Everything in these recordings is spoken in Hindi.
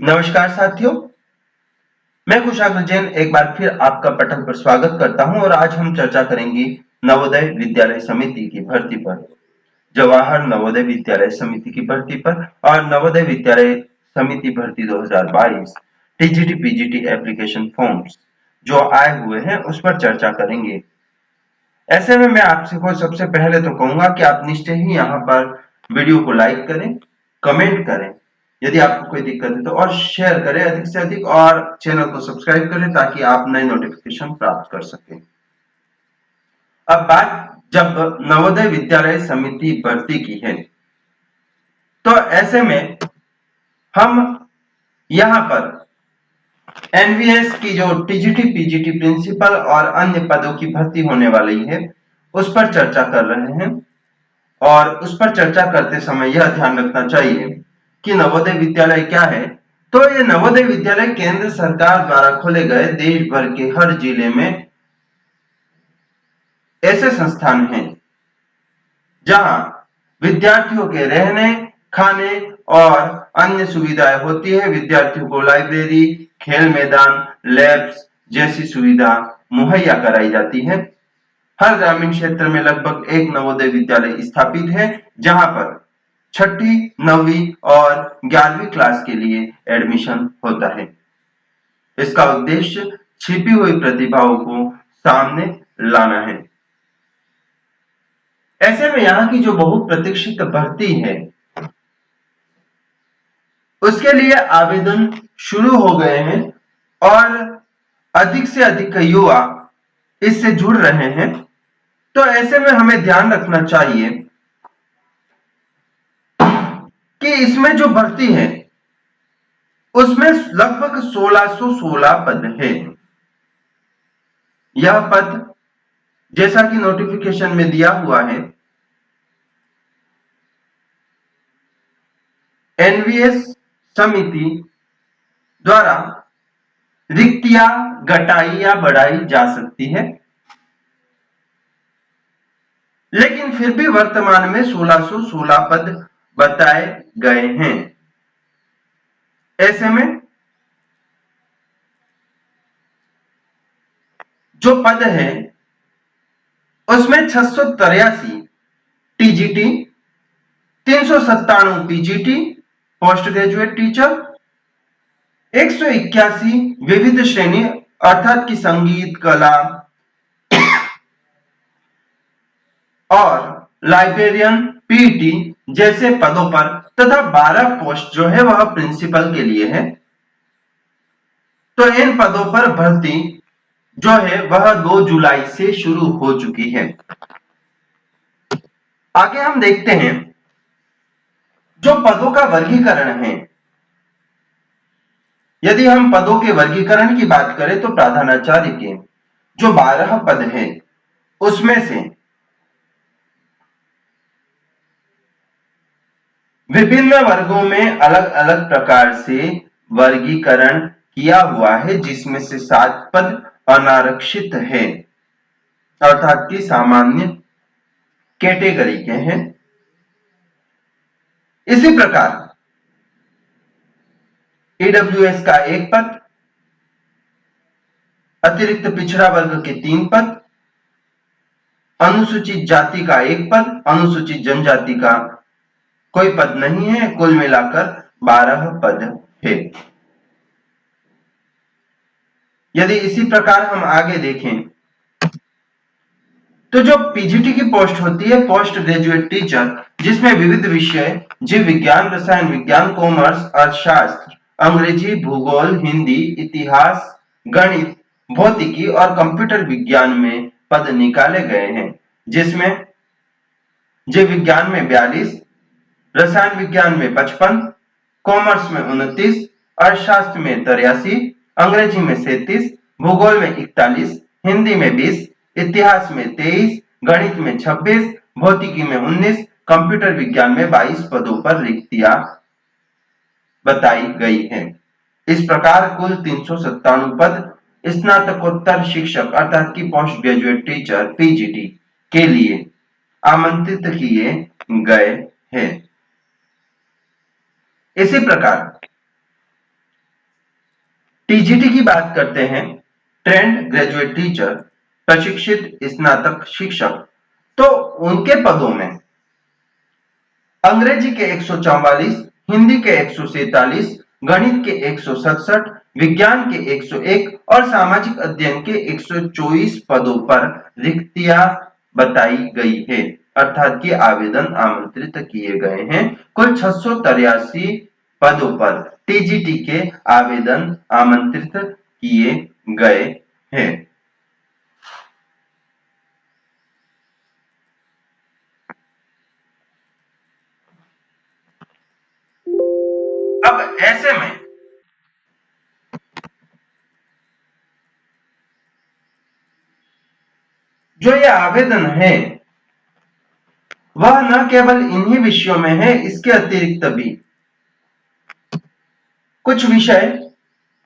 नमस्कार साथियों, मैं कुशाग्र जैन एक बार फिर आपका पटल पर स्वागत करता हूं और आज हम चर्चा करेंगे नवोदय विद्यालय समिति की भर्ती पर, जवाहर नवोदय विद्यालय समिति की भर्ती पर और नवोदय विद्यालय समिति भर्ती 2022 टीजीटी पीजीटी एप्लीकेशन फॉर्म्स जो आए हुए हैं उस पर चर्चा करेंगे। ऐसे में मैं आपसे को सबसे पहले तो कहूंगा कि आप निश्चय ही यहाँ पर वीडियो को लाइक करें, कमेंट करें यदि आपको कोई दिक्कत है तो, और शेयर करें अधिक से अधिक, और चैनल को सब्सक्राइब करें ताकि आप नए नोटिफिकेशन प्राप्त कर सकें। अब बात जब नवोदय विद्यालय समिति भर्ती की है तो ऐसे में हम यहाँ पर एनवीएस की जो टीजीटी पीजीटी प्रिंसिपल और अन्य पदों की भर्ती होने वाली है उस पर चर्चा कर रहे हैं। और उस पर चर्चा करते समय यह ध्यान रखना चाहिए कि नवोदय विद्यालय क्या है। तो ये नवोदय विद्यालय केंद्र सरकार द्वारा खोले गए देश भर के हर जिले में ऐसे संस्थान हैं जहां विद्यार्थियों के रहने, खाने और अन्य सुविधाएं होती है। विद्यार्थियों को लाइब्रेरी, खेल मैदान, लैब्स जैसी सुविधा मुहैया कराई जाती है। हर ग्रामीण क्षेत्र में लगभग एक नवोदय विद्यालय स्थापित है जहां पर छठी, 9वीं और 11वीं क्लास के लिए एडमिशन होता है। इसका उद्देश्य छिपी हुई प्रतिभाओं को सामने लाना है। ऐसे में यहाँ की जो बहुप्रतीक्षित भर्ती है उसके लिए आवेदन शुरू हो गए हैं और अधिक से अधिक युवा इससे जुड़ रहे हैं। तो ऐसे में हमें ध्यान रखना चाहिए कि इसमें जो भर्ती है उसमें लगभग 1616 पद है। यह पद जैसा कि नोटिफिकेशन में दिया हुआ है एनवीएस समिति द्वारा रिक्तियां घटाई या बढ़ाई जा सकती है, लेकिन फिर भी वर्तमान में 1616 पद बताए गए हैं। ऐसे में जो पद है उसमें 683 TGT, 397 PGT post graduate teacher, 181 विविध श्रेणी अर्थात कि संगीत, कला और लाइब्रेरियन, पीटी जैसे पदों पर तथा 12 पोस्ट जो है वह प्रिंसिपल के लिए है। तो इन पदों पर भर्ती जो है वह 2 जुलाई से शुरू हो चुकी है। आगे हम देखते हैं जो पदों का वर्गीकरण है। यदि हम पदों के वर्गीकरण की बात करें तो प्रधानाचार्य के जो 12 पद हैं उसमें से विभिन्न वर्गों में अलग अलग प्रकार से वर्गीकरण किया हुआ है, जिसमें से 7 पद अनारक्षित है अर्थात कि सामान्य कैटेगरी के हैं। इसी प्रकार ईडब्ल्यूएस का 1 पद, अतिरिक्त पिछड़ा वर्ग के 3 पद, अनुसूचित जाति का 1 पद, अनुसूचित जनजाति का कोई पद नहीं है। कुल मिलाकर 12 पद है। यदि इसी प्रकार हम आगे देखें तो जो पीजीटी की पोस्ट होती है, पोस्ट ग्रेजुएट टीचर, जिसमें विविध विषय जीव विज्ञान, रसायन विज्ञान, कॉमर्स, अर्थशास्त्र, अंग्रेजी, भूगोल, हिंदी, इतिहास, गणित, भौतिकी और कंप्यूटर विज्ञान में पद निकाले गए हैं, जिसमें जीव विज्ञान में 42, रसायन विज्ञान में 55, कॉमर्स में 29, अर्थशास्त्र में 83, अंग्रेजी में 37, भूगोल में 41, हिंदी में 20, इतिहास में 23, गणित में 26, भौतिकी में 19, कंप्यूटर विज्ञान में 22 पदों पर रिक्तियां बताई गई हैं। इस प्रकार कुल 397 पद स्नातकोत्तर शिक्षक अर्थात कि पोस्ट ग्रेजुएट टीचर पीजीटी के लिए आमंत्रित किए गए हैं। इसी प्रकार टीजीटी की बात करते हैं, ट्रेंड ग्रेजुएट टीचर, प्रशिक्षित स्नातक शिक्षक। तो उनके पदों में अंग्रेजी के 144, हिंदी के 147, गणित के 167, विज्ञान के 101 और सामाजिक अध्ययन के 124 पदों पर रिक्तियां बताई गई है, अर्थात कि आवेदन आमंत्रित किए गए हैं। कुल 683 पदों पर टीजीटी के आवेदन आमंत्रित किए गए हैं। अब ऐसे में जो ये आवेदन है वह न केवल इन्हीं विषयों में है, इसके अतिरिक्त भी कुछ विषय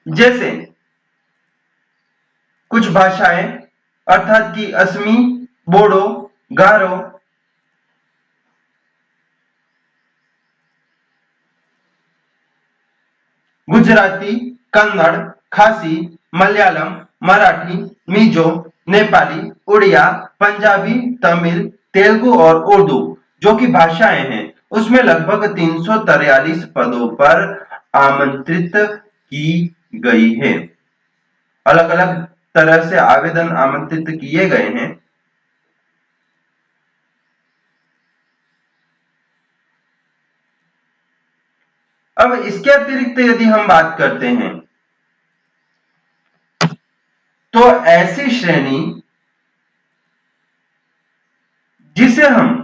जैसे कुछ भाषाएं अर्थात कि असमी, बोडो, गारो, गुजराती, कन्नड़, खासी, मलयालम, मराठी, मिजो, नेपाली, उड़िया, पंजाबी, तमिल, तेलुगु और उर्दू जो कि भाषाएं हैं, उसमें लगभग 343 पदों पर आमंत्रित की गई है। अलग अलग तरह से आवेदन आमंत्रित किए गए हैं। अब इसके अतिरिक्त यदि हम बात करते हैं तो ऐसी श्रेणी जिसे हम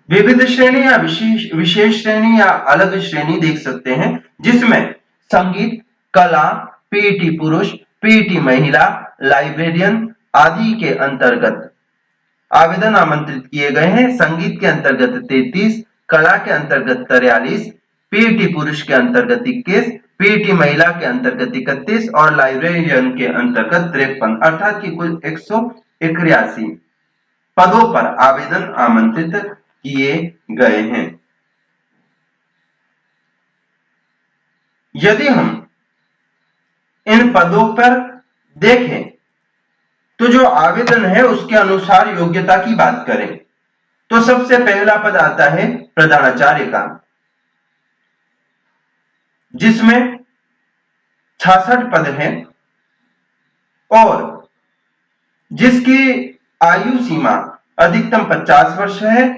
विविध श्रेणी या विशेष श्रेणी या अलग श्रेणी देख सकते हैं, जिसमें संगीत, कला, पीईटी पुरुष, पीईटी महिला, लाइब्रेरियन आदि के अंतर्गत आवेदन आमंत्रित किए गए हैं। संगीत के अंतर्गत 33, कला के अंतर्गत 43, पीईटी पुरुष के अंतर्गत 21, पीईटी महिला के अंतर्गत 31 और लाइब्रेरियन के अंतर्गत 53, अर्थात कि कुल 181 पदों पर आवेदन आमंत्रित किए गए हैं। यदि हम इन पदों पर देखें तो जो आवेदन है उसके अनुसार योग्यता की बात करें तो सबसे पहला पद आता है प्रधानाचार्य का, जिसमें 66 पद हैं और जिसकी आयु सीमा अधिकतम 50 वर्ष है।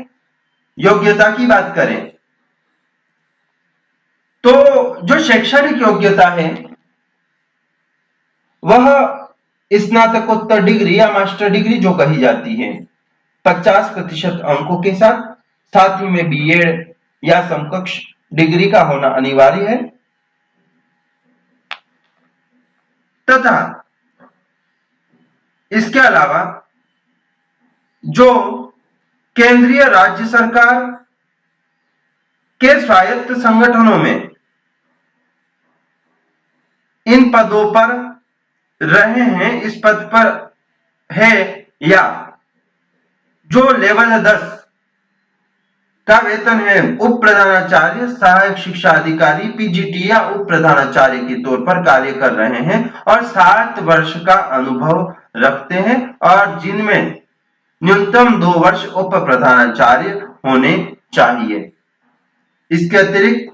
योग्यता की बात करें तो जो शैक्षणिक योग्यता है वह स्नातकोत्तर डिग्री या मास्टर डिग्री जो कही जाती है 50% अंकों के साथ ही में बीएड या समकक्ष डिग्री का होना अनिवार्य है तथा इसके अलावा जो केंद्रीय राज्य सरकार के स्वायत्त संगठनों में इन पदों पर रहे हैं, इस पद पर है या जो लेवल 10 का वेतन है उप प्रधानाचार्य, सहायक शिक्षा अधिकारी, पीजीटी या उप प्रधानाचार्य के तौर पर कार्य कर रहे हैं और 7 वर्ष का अनुभव रखते हैं और जिनमें न्यूनतम 2 वर्ष उप प्रधानाचार्य होने चाहिए। इसके अतिरिक्त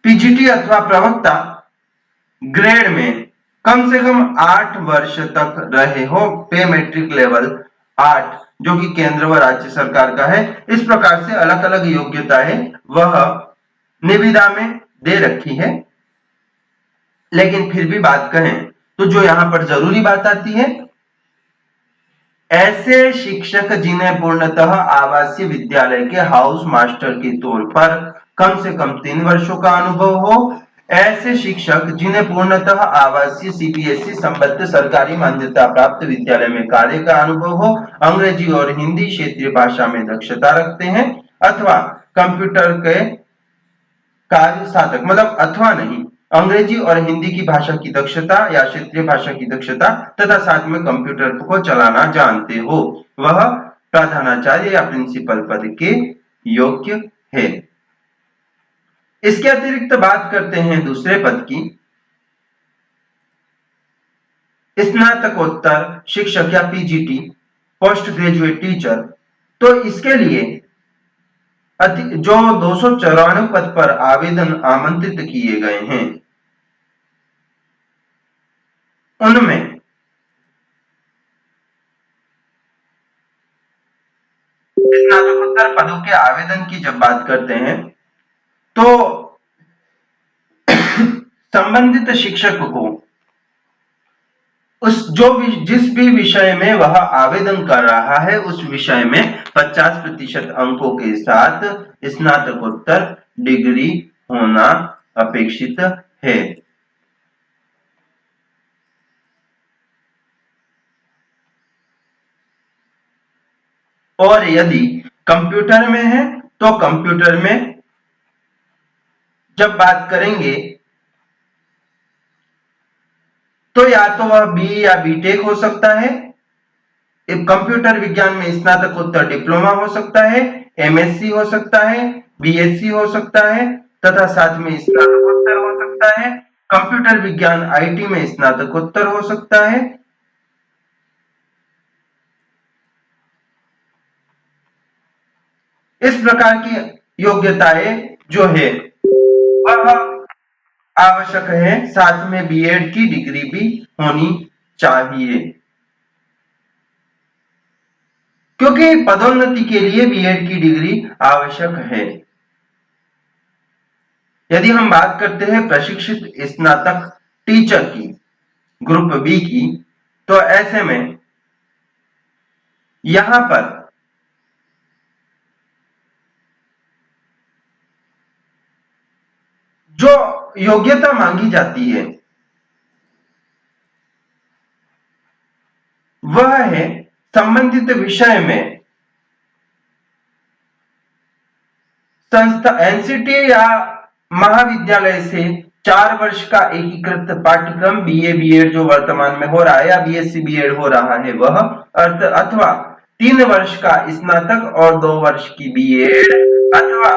पीजीटी अथवा प्रवक्ता ग्रेड में कम से कम 8 वर्ष तक रहे हो, पे मैट्रिक लेवल 8 जो कि केंद्र व राज्य सरकार का है। इस प्रकार से अलग अलग योग्यताएं वह निविदा में दे रखी है, लेकिन फिर भी बात करें तो जो यहां पर जरूरी बात आती है, ऐसे शिक्षक जिन्हें पूर्णतः आवासीय विद्यालय के हाउस मास्टर के तौर पर कम से कम 3 वर्षों का अनुभव हो, ऐसे शिक्षक जिन्हें पूर्णतः आवासीय सीबीएसई संबद्ध सरकारी मान्यता प्राप्त विद्यालय में कार्य का अनुभव हो, अंग्रेजी और हिंदी क्षेत्रीय भाषा में दक्षता रखते हैं अथवा कंप्यूटर के कार्य साधक, मतलब अथवा नहीं, अंग्रेजी और हिंदी की भाषा की दक्षता या क्षेत्रीय भाषा की दक्षता तथा साथ में कंप्यूटर को चलाना जानते हो, वह प्रधानाचार्य या प्रिंसिपल पद के योग्य है। इसके अतिरिक्त बात करते हैं दूसरे पद की, स्नातकोत्तर शिक्षक या पीजीटी, पोस्ट ग्रेजुएट टीचर। तो इसके लिए जो 294 पद पर आवेदन आमंत्रित किए गए हैं, उनमें स्नातकोत्तर पदों के आवेदन की जब बात करते हैं तो संबंधित शिक्षक को जिस भी विषय में वह आवेदन कर रहा है उस विषय में 50% अंकों के साथ स्नातकोत्तर डिग्री होना अपेक्षित है। और यदि कंप्यूटर में है तो कंप्यूटर में जब बात करेंगे तो या तो वह बी या बीटेक हो सकता है, कंप्यूटर विज्ञान में स्नातकोत्तर डिप्लोमा हो सकता है, एमएससी हो सकता है, बीएससी हो सकता है तथा साथ में स्नातकोत्तर हो सकता है। कंप्यूटर विज्ञान आईटी में स्नातकोत्तर हो सकता है। इस प्रकार की योग्यताएं जो है वह आवश्यक है, साथ में बीएड की डिग्री भी होनी चाहिए, क्योंकि पदोन्नति के लिए बीएड की डिग्री आवश्यक है। यदि हम बात करते हैं प्रशिक्षित स्नातक टीचर की, ग्रुप बी की, तो ऐसे में यहां पर जो योग्यता मांगी जाती है वह है संबंधित विषय में संस्था एनसीटी या महाविद्यालय से 4 वर्ष का एकीकृत पाठ्यक्रम बीए बीएड जो वर्तमान में हो रहा है या बीएससी बीएड हो रहा है वह अथवा 3 वर्ष का स्नातक और 2 वर्ष की बीएड अथवा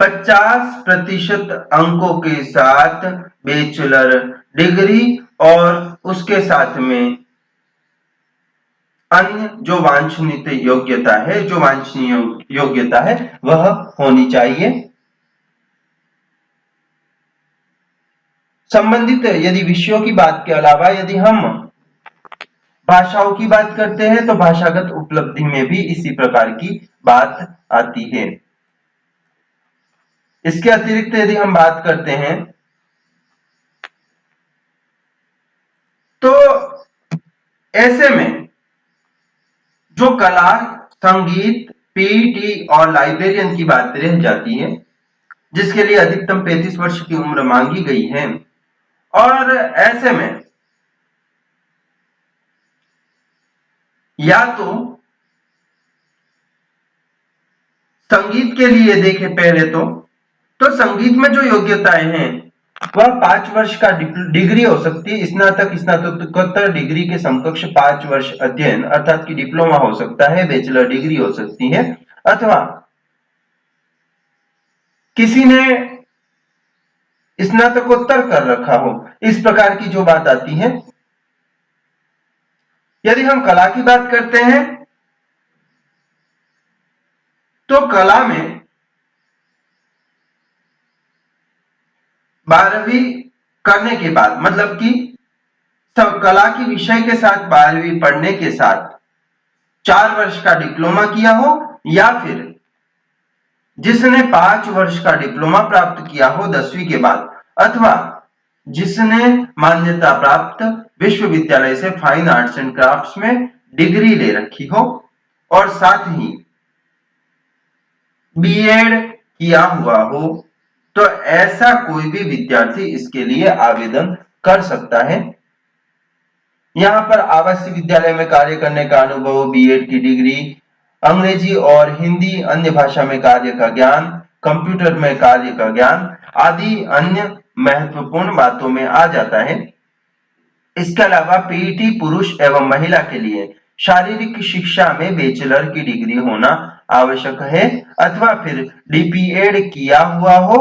50% अंकों के साथ बैचलर डिग्री और उसके साथ में अन्य जो वांछनीय योग्यता है वह होनी चाहिए। संबंधित यदि विषयों की बात के अलावा यदि हम भाषाओं की बात करते हैं तो भाषागत उपलब्धि में भी इसी प्रकार की बात आती है। इसके अतिरिक्त यदि हम बात करते हैं तो ऐसे में जो कला, संगीत, पीईटी और लाइब्रेरियन की बात रह जाती है, जिसके लिए अधिकतम 35 वर्ष की उम्र मांगी गई है। और ऐसे में या तो संगीत के लिए देखें पहले तो संगीत में जो योग्यताएं हैं वह 5 वर्ष का डिग्री हो सकती है, स्नातक स्नातकोत्तर डिग्री के समकक्ष 5 वर्ष अध्ययन अर्थात कि डिप्लोमा हो सकता है, बैचलर डिग्री हो सकती है, अथवा किसी ने स्नातकोत्तर कर रखा हो, इस प्रकार की जो बात आती है। यदि हम कला की बात करते हैं तो कला में 12वीं करने के बाद मतलब कि कला की विषय के साथ 12वीं पढ़ने के साथ 4 वर्ष का डिप्लोमा किया हो या फिर जिसने 5 वर्ष का डिप्लोमा प्राप्त किया हो 10वीं के बाद, अथवा जिसने मान्यता प्राप्त विश्वविद्यालय से फाइन आर्ट्स एंड क्राफ्ट्स में डिग्री ले रखी हो और साथ ही बीएड किया हुआ हो, तो ऐसा कोई भी विद्यार्थी इसके लिए आवेदन कर सकता है। यहाँ पर आवासीय विद्यालय में कार्य करने का अनुभव, बीएड की डिग्री, अंग्रेजी और हिंदी अन्य भाषा में कार्य का ज्ञान, कंप्यूटर में कार्य का ज्ञान आदि अन्य महत्वपूर्ण बातों में आ जाता है। इसके अलावा पीईटी पुरुष एवं महिला के लिए शारीरिक शिक्षा में बैचलर की डिग्री होना आवश्यक है अथवा फिर डीपीएड किया हुआ हो,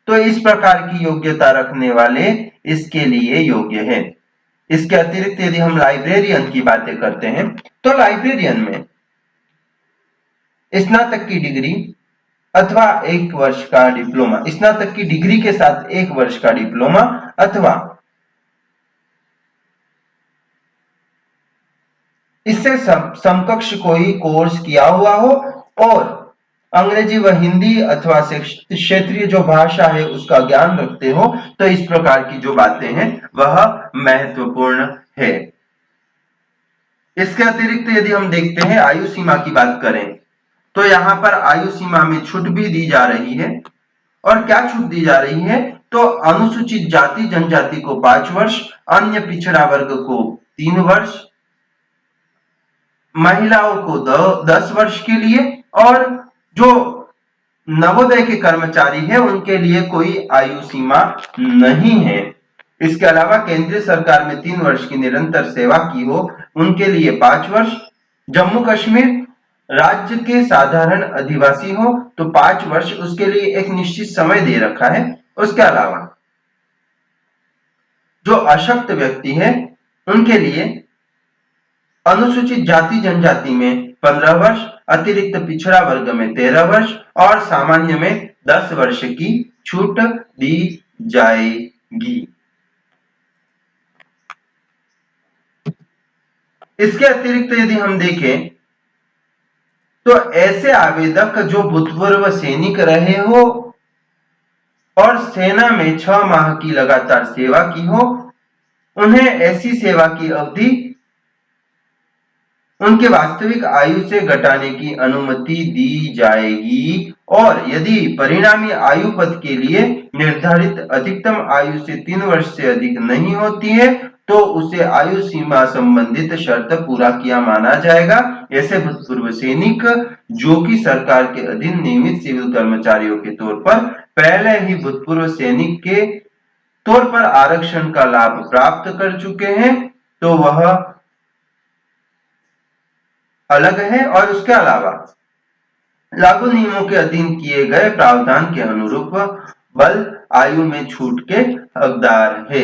तो इस प्रकार की योग्यता रखने वाले इसके लिए योग्य है। इसके अतिरिक्त यदि हम लाइब्रेरियन की बातें करते हैं, तो लाइब्रेरियन में स्नातक की डिग्री अथवा 1 वर्ष का डिप्लोमा, स्नातक की डिग्री के साथ 1 वर्ष का डिप्लोमा अथवा इससे समकक्ष कोई कोर्स किया हुआ हो और अंग्रेजी व हिंदी अथवा क्षेत्रीय जो भाषा है उसका ज्ञान रखते हो, तो इस प्रकार की जो बातें हैं वह महत्वपूर्ण है। इसके अतिरिक्त यदि हम देखते हैं आयु सीमा की बात करें, तो यहाँ पर आयु सीमा में छूट भी दी जा रही है। और क्या छूट दी जा रही है, तो अनुसूचित जाति जनजाति को 5 वर्ष, अन्य पिछड़ा वर्ग को 3 वर्ष, महिलाओं को 10 वर्ष के लिए, और जो नवोदय के कर्मचारी हैं उनके लिए कोई आयु सीमा नहीं है। इसके अलावा केंद्रीय सरकार में 3 वर्ष की निरंतर सेवा की हो उनके लिए 5 वर्ष, जम्मू कश्मीर राज्य के साधारण अधिवासी हो तो 5 वर्ष, उसके लिए एक निश्चित समय दे रखा है। उसके अलावा जो अशक्त व्यक्ति है उनके लिए अनुसूचित जाति जनजाति में 15 वर्ष, अतिरिक्त पिछड़ा वर्ग में 13 वर्ष और सामान्य में 10 वर्ष की छूट दी जाएगी। इसके अतिरिक्त यदि हम देखें तो ऐसे आवेदक जो भूतपूर्व सैनिक रहे हो और सेना में 6 माह की लगातार सेवा की हो, उन्हें ऐसी सेवा की अवधि उनके वास्तविक आयु से घटाने की अनुमति दी जाएगी। और यदि परिणामी आयु पद के लिए निर्धारित अधिकतम आयु से 3 वर्ष से अधिक नहीं होती है तो उसे आयु सीमा संबंधित शर्त पूरा किया माना जाएगा। ऐसे भूतपूर्व सैनिक जो कि सरकार के अधीन नियमित सिविल कर्मचारियों के तौर पर पहले ही भूतपूर्व सैनिक के तौर पर आरक्षण का लाभ प्राप्त कर चुके हैं, तो वह अलग है। और उसके अलावा लागू नियमों के अधीन किए गए प्रावधान के अनुरूप बल आयु में छूट के हकदार है।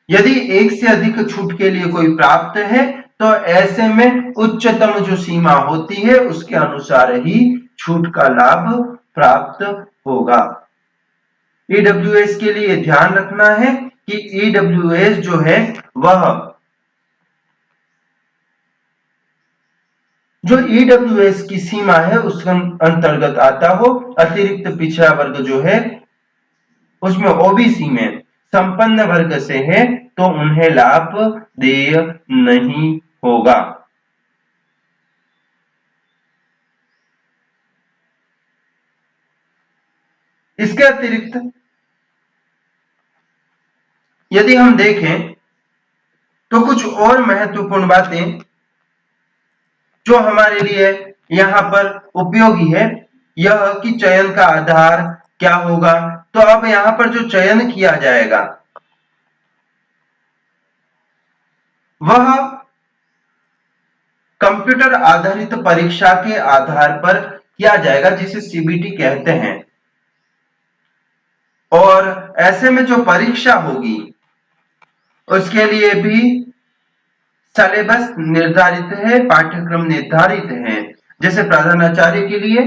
यदि एक से अधिक छूट के लिए कोई प्राप्त है तो ऐसे में उच्चतम जो सीमा होती है उसके अनुसार ही छूट का लाभ प्राप्त होगा। ईडब्ल्यूएस के लिए ध्यान रखना है कि ईडब्ल्यूएस जो है वह जो ईडब्ल्यूएस की सीमा है उसके अंतर्गत आता हो। अतिरिक्त पिछड़ा वर्ग जो है उसमें ओबीसी में संपन्न वर्ग से है तो उन्हें लाभ देय नहीं होगा। इसके अतिरिक्त यदि हम देखें तो कुछ और महत्वपूर्ण बातें जो हमारे लिए यहाँ पर उपयोगी है, यह कि चयन का आधार क्या होगा। तो अब यहाँ पर जो चयन किया जाएगा वह कंप्यूटर आधारित परीक्षा के आधार पर किया जाएगा जिसे सीबीटी कहते हैं। और ऐसे में जो परीक्षा होगी उसके लिए भी सिलेबस निर्धारित है, पाठ्यक्रम निर्धारित है। जैसे प्रधानाचार्य के लिए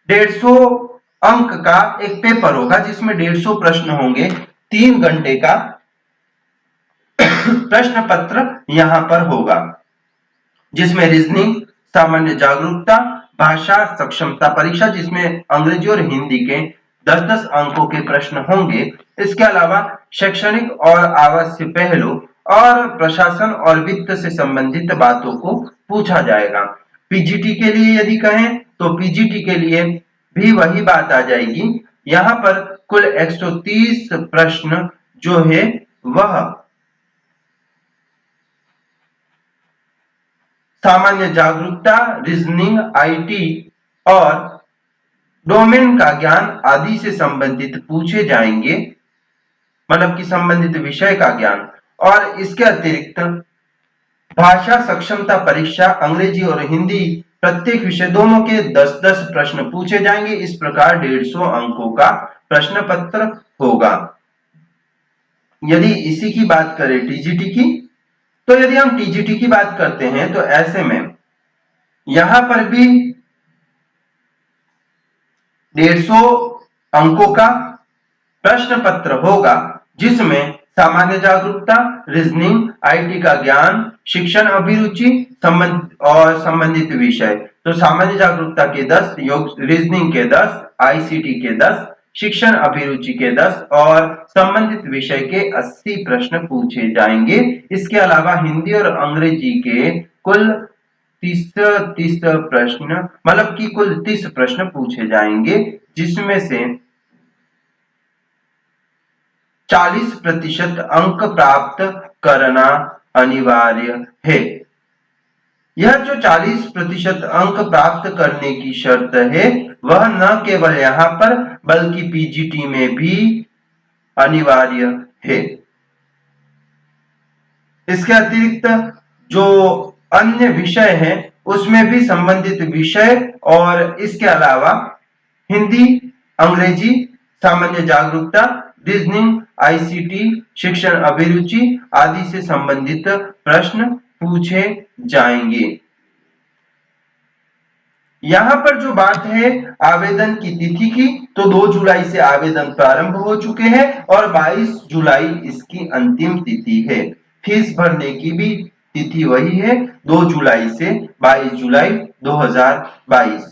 150 अंक का एक पेपर होगा जिसमें 150 प्रश्न होंगे, 3 घंटे का प्रश्न पत्र यहां पर होगा जिसमें रीजनिंग, सामान्य जागरूकता, भाषा सक्षमता परीक्षा जिसमें अंग्रेजी और हिंदी के 10-10 अंकों के प्रश्न होंगे। इसके अलावा शैक्षणिक और आवासीय पहलू और प्रशासन और वित्त से संबंधित बातों को पूछा जाएगा। पीजीटी के लिए यदि कहें तो पीजीटी के लिए भी वही बात आ जाएगी। यहाँ पर कुल 130 प्रश्न जो है वह सामान्य जागरूकता, रीजनिंग, आईटी और डोमेन का ज्ञान आदि से संबंधित पूछे जाएंगे, मतलब कि संबंधित विषय का ज्ञान। और इसके अतिरिक्त भाषा सक्षमता परीक्षा अंग्रेजी और हिंदी प्रत्येक विषय दोनों के 10-10 प्रश्न पूछे जाएंगे। इस प्रकार 150 अंकों का प्रश्न पत्र होगा। यदि इसी की बात करें टीजीटी की, तो यदि हम टीजीटी की बात करते हैं तो ऐसे में यहां पर भी 150 अंकों का प्रश्न पत्र होगा, जिसमें सामान्य जागरूकता, रीजनिंग, आईटी का ज्ञान, शिक्षण अभिरुचि और संबंधित विषय। तो सामान्य जागरूकता के 10, रीजनिंग के 10, आईसीटी के 10, शिक्षण अभिरुचि के 10 और संबंधित विषय के 80 प्रश्न पूछे जाएंगे। इसके अलावा हिंदी और अंग्रेजी के कुल 30 प्रश्न, मतलब कि कुल 30 प्रश्न पूछे जाएंगे, जिसमें से 40% अंक प्राप्त करना अनिवार्य है। यह जो 40% अंक प्राप्त करने की शर्त है, वह न केवल यहाँ पर बल्कि पीजीटी में भी अनिवार्य है। इसके अतिरिक्त जो अन्य विषय हैं, उसमें भी संबंधित विषय और इसके अलावा हिंदी, अंग्रेजी, सामान्य जागरूकता, रीजनिंग, आईसीटी, शिक्षण अभिरुचि आदि से संबंधित प्रश्न पूछे जाएंगे। यहां पर जो बात है आवेदन की तिथि की, तो 2 जुलाई से आवेदन प्रारंभ हो चुके हैं और 22 जुलाई इसकी अंतिम तिथि है। फीस भरने की भी तिथि वही है, 2 जुलाई से 22 जुलाई 2022।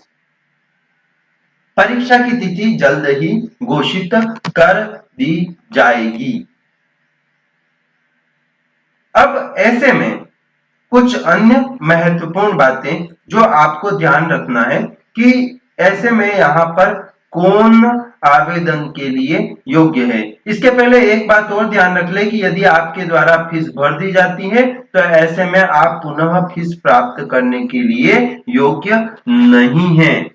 परीक्षा की तिथि जल्द ही घोषित कर दी जाएगी। अब ऐसे में कुछ अन्य महत्वपूर्ण बातें जो आपको ध्यान रखना है कि ऐसे में यहाँ पर कौन आवेदन के लिए योग्य है। इसके पहले एक बात और ध्यान रख ले कि यदि आपके द्वारा फीस भर दी जाती है, तो ऐसे में आप पुनः फीस प्राप्त करने के लिए योग्य नहीं है।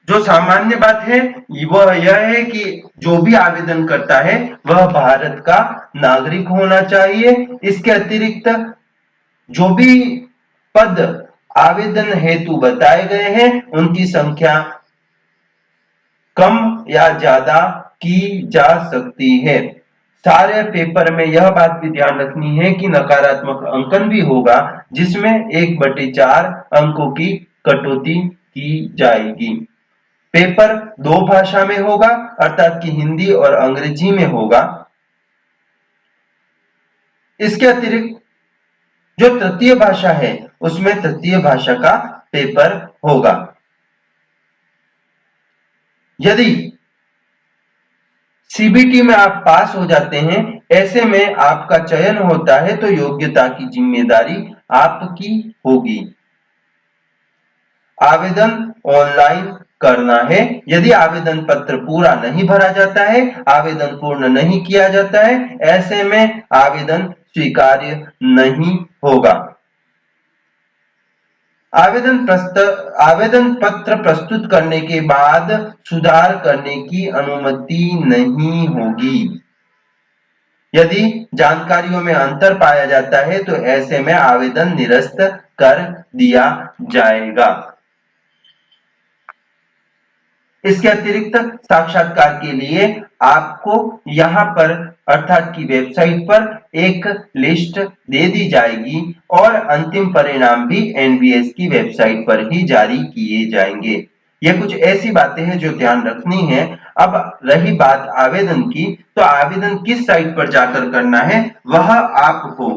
जो सामान्य बात है वह यह है कि जो भी आवेदन करता है वह भारत का नागरिक होना चाहिए। इसके अतिरिक्त जो भी पद आवेदन हेतु बताए गए हैं, उनकी संख्या कम या ज्यादा की जा सकती है। सारे पेपर में यह बात भी ध्यान रखनी है कि नकारात्मक अंकन भी होगा, जिसमें 1/4 अंकों की कटौती की जाएगी। पेपर 2 भाषा में होगा, अर्थात कि हिंदी और अंग्रेजी में होगा। इसके अतिरिक्त जो तृतीय भाषा है, उसमें तृतीय भाषा का पेपर होगा। यदि सीबीटी में आप पास हो जाते हैं, ऐसे में आपका चयन होता है, तो योग्यता की जिम्मेदारी आपकी होगी। आवेदन ऑनलाइन करना है। यदि आवेदन पत्र पूरा नहीं भरा जाता है, आवेदन पूर्ण नहीं किया जाता है, ऐसे में आवेदन स्वीकार्य नहीं होगा। आवेदन पत्र प्रस्तुत करने के बाद सुधार करने की अनुमति नहीं होगी। यदि जानकारियों में अंतर पाया जाता है, तो ऐसे में आवेदन निरस्त कर दिया जाएगा। इसके अतिरिक्त साक्षात्कार के लिए आपको यहाँ पर अर्थात की वेबसाइट पर एक लिस्ट दे दी जाएगी और अंतिम परिणाम भी एनबीएस की वेबसाइट पर ही जारी किए जाएंगे। ये कुछ ऐसी बातें हैं जो ध्यान रखनी है। अब रही बात आवेदन की, तो आवेदन किस साइट पर जाकर करना है, वह आपको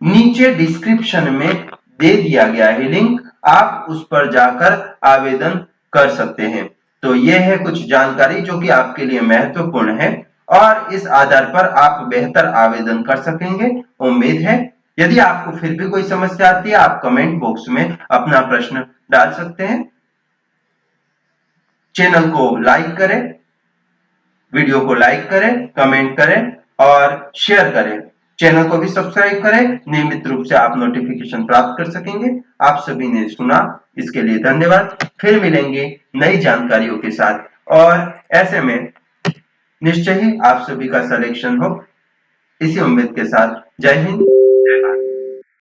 नीचे डिस्क्रिप्शन में दे दिया गया है लिंक, आप उस पर जाकर आवेदन कर सकते हैं। तो यह है कुछ जानकारी जो कि आपके लिए महत्वपूर्ण है और इस आधार पर आप बेहतर आवेदन कर सकेंगे, उम्मीद है। यदि आपको फिर भी कोई समस्या आती है, आप कमेंट बॉक्स में अपना प्रश्न डाल सकते हैं। चैनल को लाइक करें, वीडियो को लाइक करें, कमेंट करें और शेयर करें। चैनल को भी सब्सक्राइब करें, नियमित रूप से आप नोटिफिकेशन प्राप्त कर सकेंगे। आप सभी ने सुना, इसके लिए धन्यवाद। फिर मिलेंगे नई जानकारियों के साथ और ऐसे में निश्चय ही आप सभी का सिलेक्शन हो, इसी उम्मीद के साथ जय हिंद, जय भारत।